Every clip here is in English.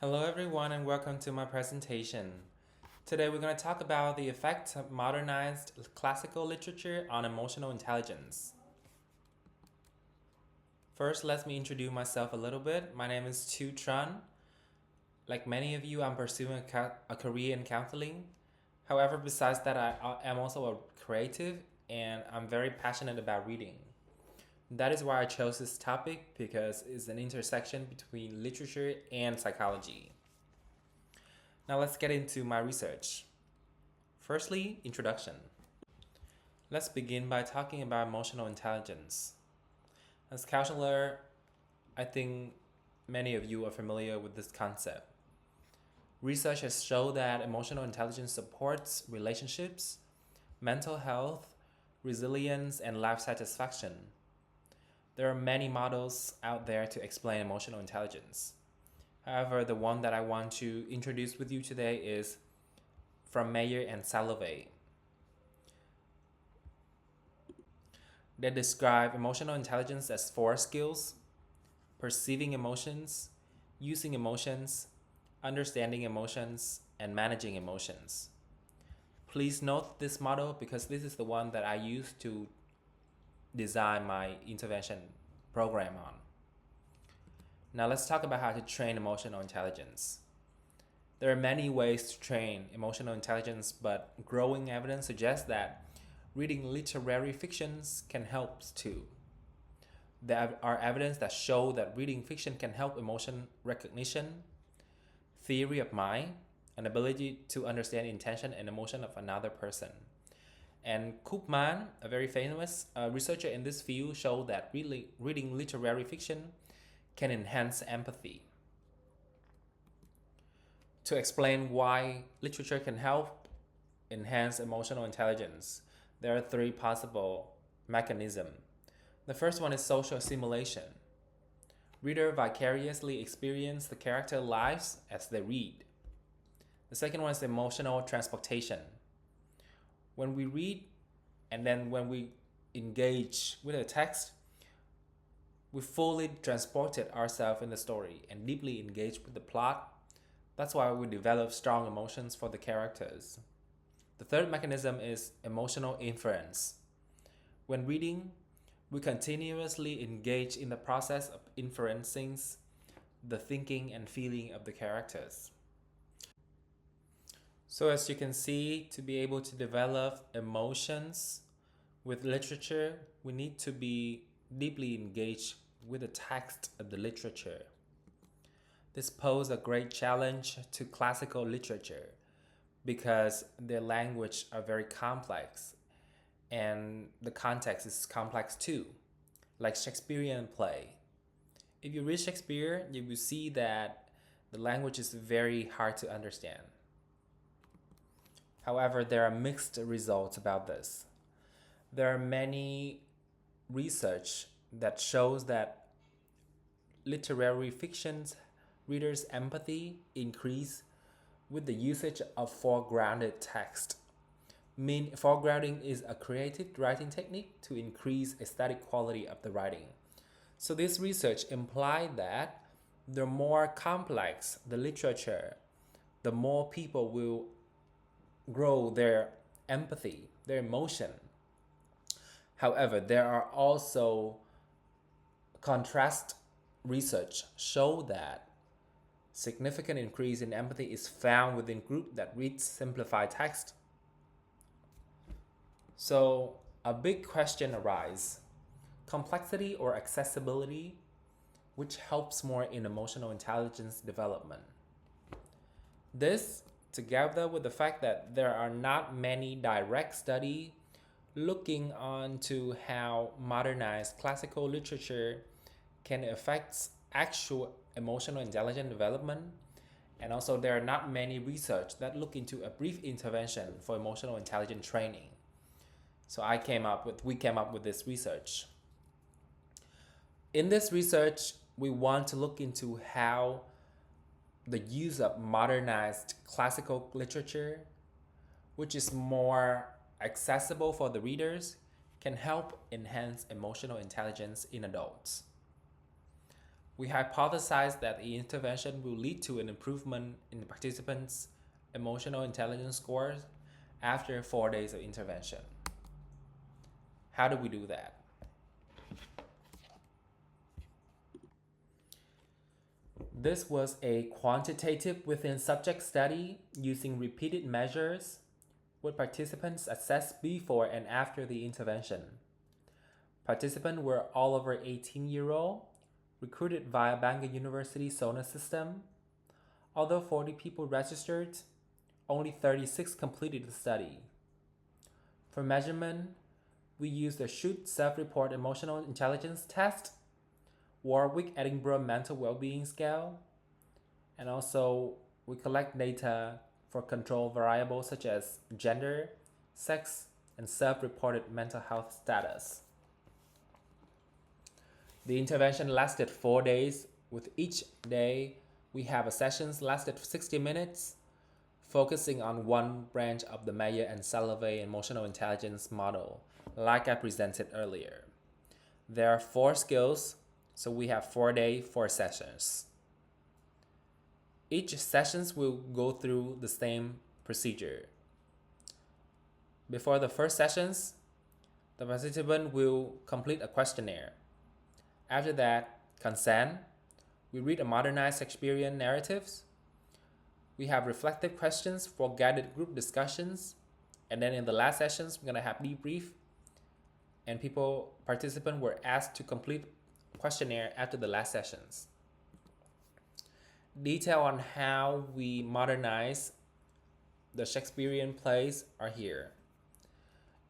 Hello everyone and welcome to my presentation. Today we're going to talk about the effect of modernized classical literature on emotional intelligence. First, let me introduce myself a little bit. My name is Tran. Like many of you, I'm pursuing a career in counseling. However, besides that, I am also a creative and I'm very passionate about reading. That is why I chose this topic because it's an intersection between literature and psychology. Now let's get into my research. Firstly, introduction. Let's begin by talking about emotional intelligence. As counselor, I think many of you are familiar with this concept. Research has shown that emotional intelligence supports relationships, mental health, resilience, and life satisfaction. There are many models out there to explain emotional intelligence. However, the one that I want to introduce with you today is from Mayer and Salovey. They describe emotional intelligence as 4 skills: perceiving emotions, using emotions, understanding emotions, and managing emotions. Please note this model because this is the one that I use to design my intervention program on. Now let's talk about how to train emotional intelligence. There are many ways to train emotional intelligence, but growing evidence suggests that reading literary fictions can help too. There are evidence that show that reading fiction can help emotion recognition, theory of mind, and ability to understand intention and emotion of another person. And Koopman, a very famous researcher in this field, showed that reading literary fiction can enhance empathy. To explain why literature can help enhance emotional intelligence, there are 3 possible mechanisms. The first one is social simulation. Reader vicariously experience the character lives as they read. The second one is emotional transportation. When we read and then when we engage with a text, we fully transported ourselves in the story and deeply engaged with the plot. That's why we develop strong emotions for the characters. The third mechanism is emotional inference. When reading, we continuously engage in the process of inferencing the thinking and feeling of the characters. So as you can see, to be able to develop emotions with literature, we need to be deeply engaged with the text of the literature. This poses a great challenge to classical literature because their language are very complex and the context is complex too, like Shakespearean play. If you read Shakespeare, you will see that the language is very hard to understand. However, there are mixed results about this. There are many research that shows that literary fiction's readers' empathy increase with the usage of foregrounded text. Foregrounding is a creative writing technique to increase aesthetic quality of the writing. So this research implied that the more complex the literature, the more people will grow their empathy, their emotion. However, there are also contrast research show that significant increase in empathy is found within group that reads simplified text. So a big question arises: complexity or accessibility, which helps more in emotional intelligence development? This, together with the fact that there are not many direct studies looking onto how modernized classical literature can affect actual emotional intelligence development, and also there are not many research that look into a brief intervention for emotional intelligence training. So we came up with this research. In this research, we want to look into how the use of modernized classical literature, which is more accessible for the readers, can help enhance emotional intelligence in adults. We hypothesized that the intervention will lead to an improvement in the participants' emotional intelligence scores after 4 days of intervention. How do we do that? This was a quantitative within subject study using repeated measures with participants assessed before and after the intervention. Participants were all over 18-year-old, recruited via Bangor University SONA system. Although 40 people registered, only 36 completed the study. For measurement, we used the Schutte self-report emotional intelligence test, Warwick-Edinburgh mental well-being scale, and also we collect data for control variables such as gender, sex, and self-reported mental health status. The intervention lasted 4 days. With each day, we have a sessions lasted 60 minutes, focusing on one branch of the Mayer and Salovey emotional intelligence model, like I presented earlier. There are 4 skills, so we have 4 days, 4 sessions. Each sessions will go through the same procedure. Before the first sessions, the participant will complete a questionnaire. After that, consent. We read a modernized Shakespearean narratives. We have reflective questions for guided group discussions. And then in the last sessions, we're going to have debrief. And participants were asked to complete questionnaire after the last sessions. Detail on how we modernize the Shakespearean plays are here.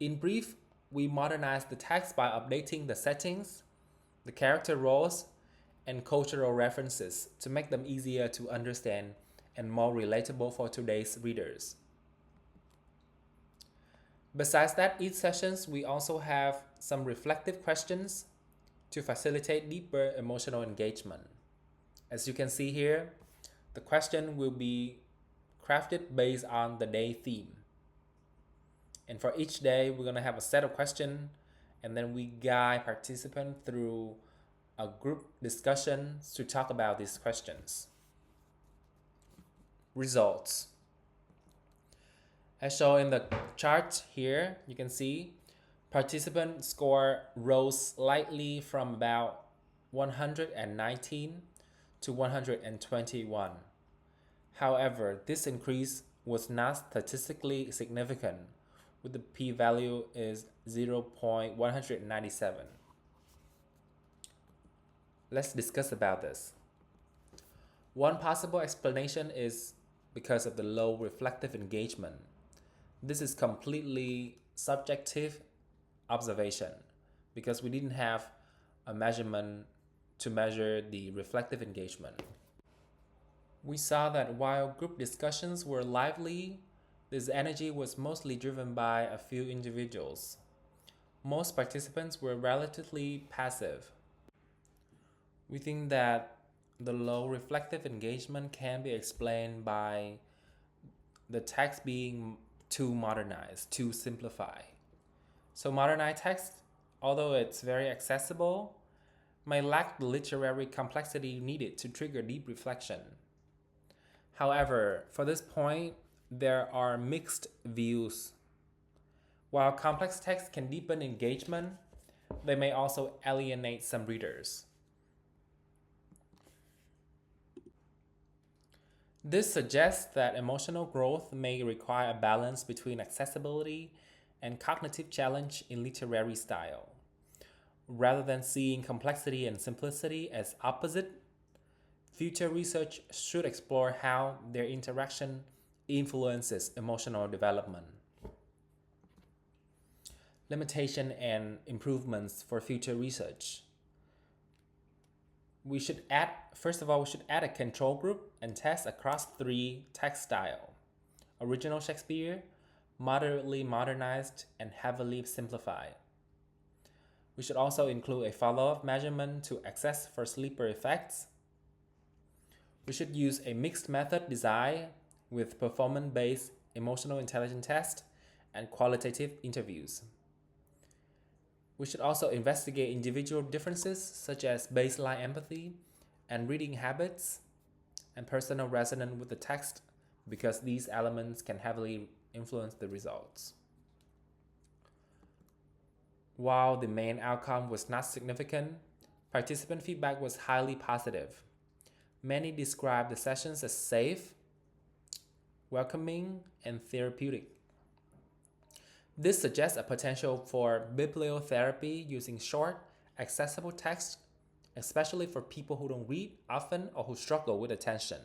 In brief, we modernize the text by updating the settings, the character roles, and cultural references to make them easier to understand and more relatable for today's readers. Besides that, each sessions we also have some reflective questions to facilitate deeper emotional engagement. As you can see here, the question will be crafted based on the day theme. And for each day, we're going to have a set of questions, and then we guide participants through a group discussion to talk about these questions. Results. As shown in the chart here, you can see participant score rose slightly from about 119 to 121. However, this increase was not statistically significant, with the p-value is 0.197. Let's discuss about this. One possible explanation is because of the low reflective engagement. This is completely subjective observation because we didn't have a measurement to measure the reflective engagement. We saw that while group discussions were lively, this energy was mostly driven by a few individuals. Most participants were relatively passive. We think that the low reflective engagement can be explained by the text being too modernized, too simplified. So modernized text, although it's very accessible, may lack the literary complexity needed to trigger deep reflection. However, for this point, there are mixed views. While complex text can deepen engagement, they may also alienate some readers. This suggests that emotional growth may require a balance between accessibility and cognitive challenge in literary style. Rather than seeing complexity and simplicity as opposite, future research should explore how their interaction influences emotional development. Limitation and improvements for future research. First of all, we should add a control group and test across 3 text styles: original Shakespeare, moderately modernized, and heavily simplified. We should also include a follow-up measurement to assess for sleeper effects. We should use a mixed method design with performance-based emotional intelligence test and qualitative interviews. We should also investigate individual differences such as baseline empathy and reading habits, and personal resonance with the text, because these elements can heavily influence the results. While the main outcome was not significant, participant feedback was highly positive. Many described the sessions as safe, welcoming, and therapeutic. This suggests a potential for bibliotherapy using short, accessible text, especially for people who don't read often or who struggle with attention.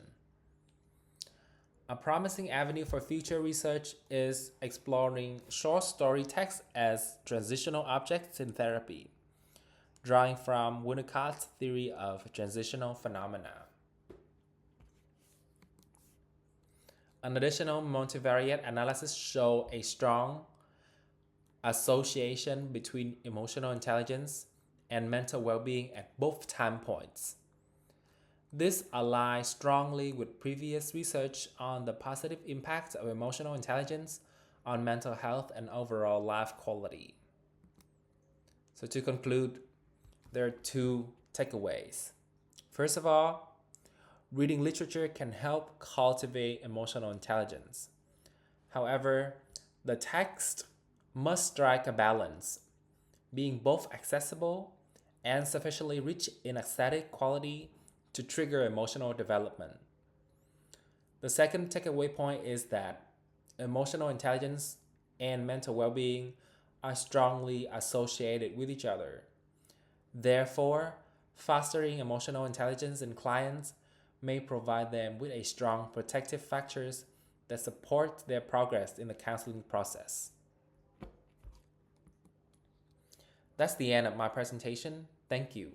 A promising avenue for future research is exploring short story text as transitional objects in therapy, drawing from Winnicott's theory of transitional phenomena. An additional multivariate analysis showed a strong association between emotional intelligence and mental well-being at both time points. This aligns strongly with previous research on the positive impact of emotional intelligence on mental health and overall life quality. So to conclude, there are two takeaways. First of all, reading literature can help cultivate emotional intelligence. However, the text must strike a balance, being both accessible and sufficiently rich in aesthetic quality to trigger emotional development. The second takeaway point is that emotional intelligence and mental well-being are strongly associated with each other. Therefore, fostering emotional intelligence in clients may provide them with a strong protective factors that support their progress in the counseling process. That's the end of my presentation. Thank you.